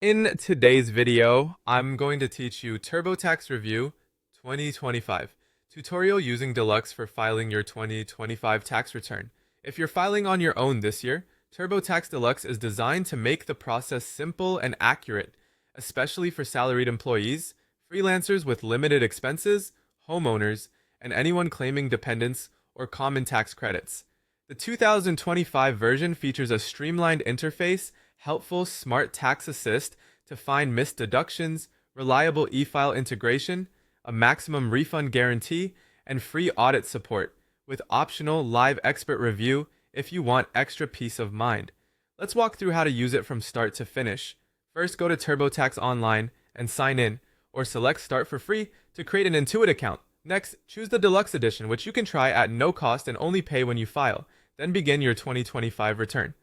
In today's video, I'm going to teach you TurboTax Review 2025, tutorial using Deluxe for filing your 2025 tax return. If you're filing on your own this year, TurboTax Deluxe is designed to make the process simple and accurate, especially for salaried employees, freelancers with limited expenses, homeowners, and anyone claiming dependents or common tax credits. The 2025 version features a streamlined interface, helpful smart tax assist to find missed deductions, reliable e-file integration, a maximum refund guarantee, and free audit support, with optional live expert review if you want extra peace of mind. Let's walk through how to use it from start to finish. First, go to TurboTax Online and sign in, or select Start for free to create an Intuit account. Next, choose the Deluxe Edition, which you can try at no cost and only pay when you file. Then begin your 2025 return.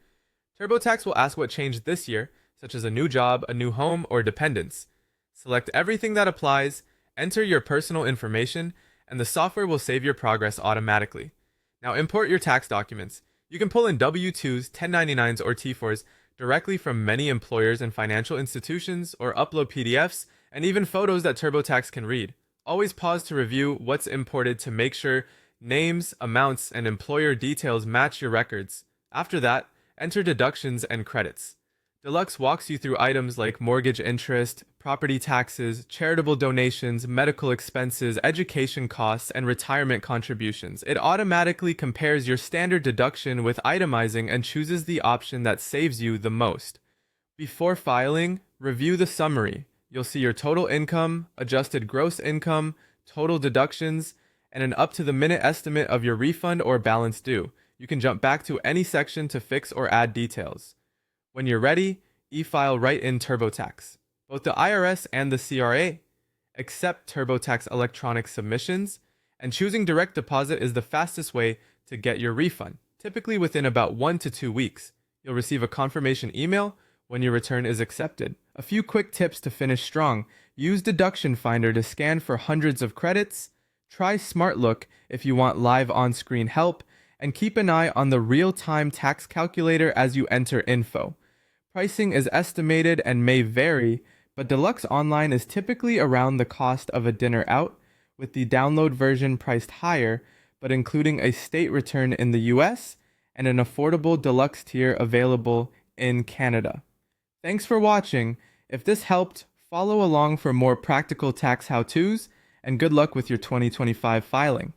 TurboTax will ask what changed this year, such as a new job, a new home, or dependents. Select everything that applies, enter your personal information, and the software will save your progress automatically. Now import your tax documents. You can pull in W-2s, 1099s, or T4s directly from many employers and financial institutions, or upload PDFs, and even photos that TurboTax can read. Always pause to review what's imported to make sure names, amounts, and employer details match your records. After that, enter deductions and credits. Deluxe walks you through items like mortgage interest, property taxes, charitable donations, medical expenses, education costs, and retirement contributions. It automatically compares your standard deduction with itemizing and chooses the option that saves you the most. Before filing, review the summary. You'll see your total income, adjusted gross income, total deductions, and an up-to-the-minute estimate of your refund or balance due. You can jump back to any section to fix or add details. When you're ready, e-file right in TurboTax. Both the IRS and the CRA accept TurboTax electronic submissions, and choosing direct deposit is the fastest way to get your refund, typically within about 1 to 2 weeks. You'll receive a confirmation email when your return is accepted. A few quick tips to finish strong. Use Deduction Finder to scan for hundreds of credits. Try Smart Look if you want live on-screen help, and keep an eye on the real-time tax calculator as you enter info. Pricing is estimated and may vary, but Deluxe Online is typically around the cost of a dinner out, with the download version priced higher, but including a state return in the US and an affordable Deluxe tier available in Canada. Thanks for watching. If this helped, follow along for more practical tax how-tos, and good luck with your 2025 filing.